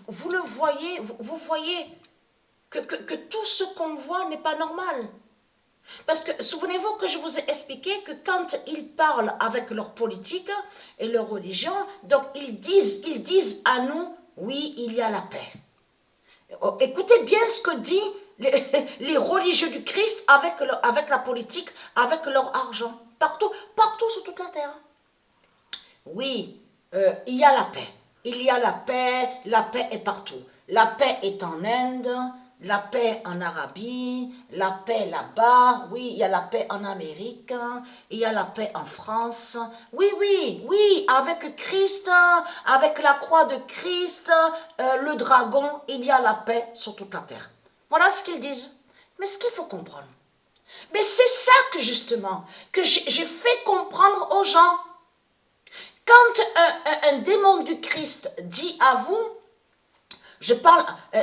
vous le voyez, vous voyez que tout ce qu'on voit n'est pas normal. Parce que souvenez-vous que je vous ai expliqué que quand ils parlent avec leur politique et leur religion, donc ils disent à nous, oui, il y a la paix. Écoutez bien ce que disent les religieux du Christ avec la politique, avec leur argent, partout sur toute la terre. Oui, il y a la paix. Il y a la paix est partout. La paix est en Inde, la paix en Arabie, la paix là-bas, oui, il y a la paix en Amérique, il y a la paix en France. Oui, oui, oui, avec Christ, avec la croix de Christ, le dragon, il y a la paix sur toute la terre. Voilà ce qu'ils disent. Mais ce qu'il faut comprendre, mais c'est ça que justement, que j'ai fait comprendre aux gens. Quand un démon du Christ dit à vous,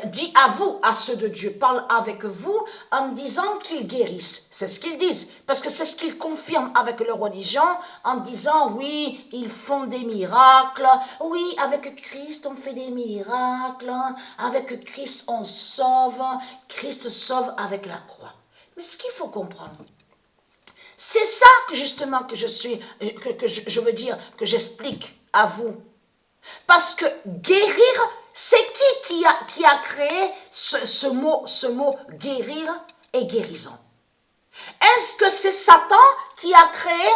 dit à vous, à ceux de Dieu, parle avec vous en disant qu'ils guérissent. C'est ce qu'ils disent, parce que c'est ce qu'ils confirment avec leur religion, en disant, oui, ils font des miracles, oui, avec Christ on fait des miracles, avec Christ on sauve, Christ sauve avec la croix. Mais ce qu'il faut comprendre, c'est ça que justement que je veux dire, que j'explique à vous. Parce que guérir, c'est qui a créé ce mot guérir et guérison? Est-ce que c'est Satan qui a créé?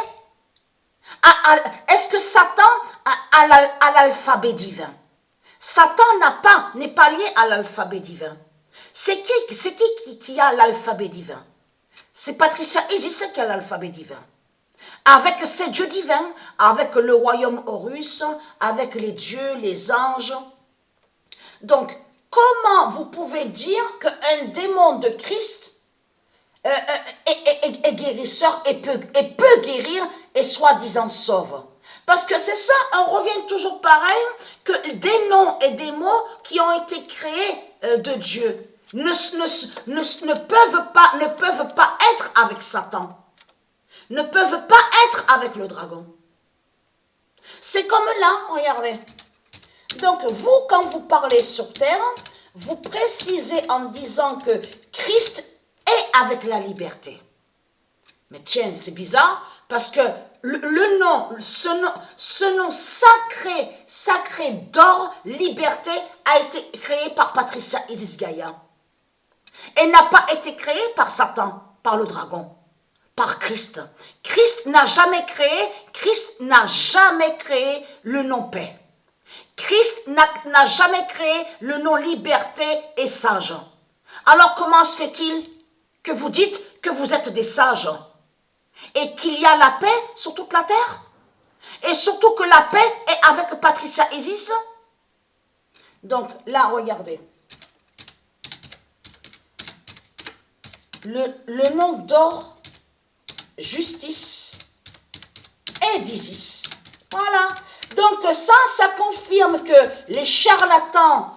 Est-ce que Satan a l'alphabet divin? Satan n'est pas lié à l'alphabet divin. C'est qui a l'alphabet divin? C'est Patricia Isis qui a l'alphabet divin. Avec ses dieux divins, avec le royaume Horus, avec les dieux, les anges. Donc, comment vous pouvez dire qu'un démon de Christ est guérisseur et peut guérir et soi-disant sauve? Parce que c'est ça, on revient toujours pareil, que des noms et des mots qui ont été créés de Dieu ne peuvent pas être avec Satan, ne peuvent pas être avec le dragon. C'est comme là, regardez. Donc vous, quand vous parlez sur terre, vous précisez en disant que Christ est avec la liberté. Mais tiens, c'est bizarre, parce que ce nom sacré d'or, liberté, a été créé par Patricia Isis Gaïa. Et n'a pas été créé par Satan, par le dragon, par Christ. Christ n'a jamais créé le nom paix. Christ n'a jamais créé le nom liberté et sage. Alors comment se fait-il que vous dites que vous êtes des sages et qu'il y a la paix sur toute la terre? Et surtout que la paix est avec Patricia Isis? Donc là, regardez. Le nom d'or, justice et d'Isis. Voilà. Donc ça confirme que les charlatans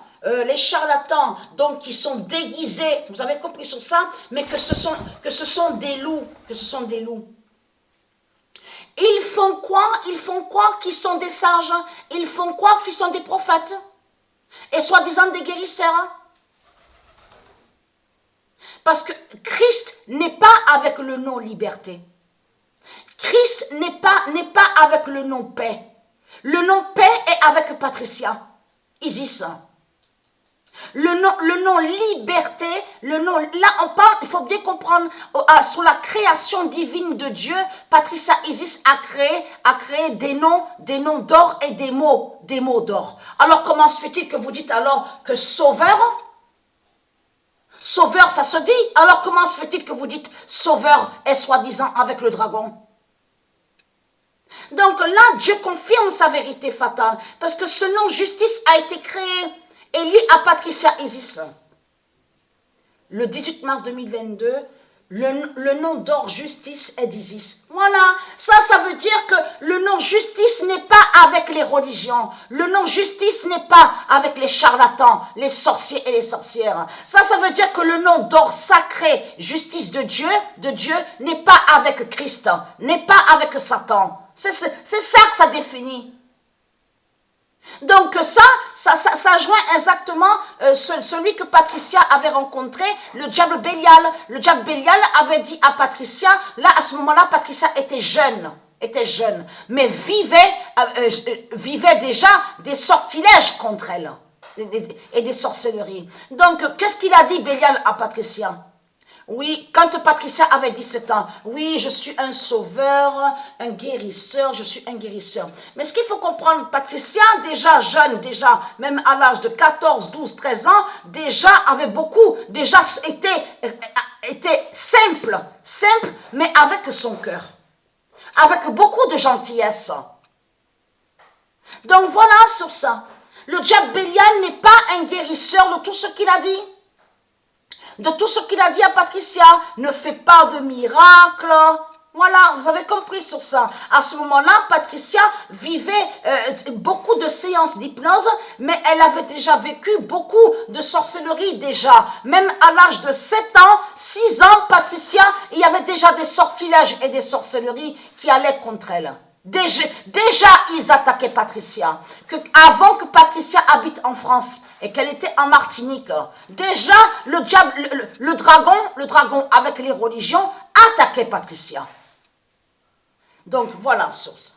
donc qui sont déguisés, vous avez compris sur ça, mais que ce sont des loups, Ils font croire qu'ils sont des sages, ils font croire qu'ils sont des prophètes, et soi-disant des guérisseurs. Parce que Christ n'est pas avec le nom liberté. Christ n'est pas avec le nom paix. Le nom paix est avec Patricia Isis. Le nom liberté, là on parle, il faut bien comprendre, sur la création divine de Dieu, Patricia Isis a créé des noms d'or et des mots d'or. Alors comment se fait-il que vous dites alors que sauveur, ça se dit. Alors comment se fait-il que vous dites sauveur est soi-disant avec le dragon? Donc là, Dieu confirme sa vérité fatale. Parce que ce nom justice a été créé et lié à Patricia Isis. Le 18 mars 2022, le nom d'or justice est d'Isis. Voilà, ça veut dire que le nom justice n'est pas avec les religions. Le nom justice n'est pas avec les charlatans, les sorciers et les sorcières. Ça veut dire que le nom d'or sacré, justice de Dieu n'est pas avec Christ, n'est pas avec Satan. C'est ça que ça définit. Donc ça joint exactement celui que Patricia avait rencontré, le diable Bélial. Le diable Bélial avait dit à Patricia, là à ce moment-là, Patricia était jeune, mais vivait déjà des sortilèges contre elle et des sorcelleries. Donc qu'est-ce qu'il a dit Bélial à Patricia? Oui, quand Patricia avait 17 ans, oui, je suis un sauveur, un guérisseur, je suis un guérisseur. Mais ce qu'il faut comprendre, Patricia, déjà jeune, déjà, même à l'âge de 14, 12, 13 ans, déjà avait beaucoup, déjà était simple, mais avec son cœur, avec beaucoup de gentillesse. Donc voilà sur ça. Le diable Bélial n'est pas un guérisseur de tout ce qu'il a dit. De tout ce qu'il a dit à Patricia, ne fait pas de miracle. Voilà, vous avez compris sur ça. À ce moment-là, Patricia vivait beaucoup de séances d'hypnose, mais elle avait déjà vécu beaucoup de sorcellerie déjà. Même à l'âge de 7 ans, 6 ans, Patricia, il y avait déjà des sortilèges et des sorcelleries qui allaient contre elle. Déjà, ils attaquaient Patricia. Avant que Patricia habite en France et qu'elle était en Martinique, déjà le diable, le dragon avec les religions attaquait Patricia. Donc voilà, source.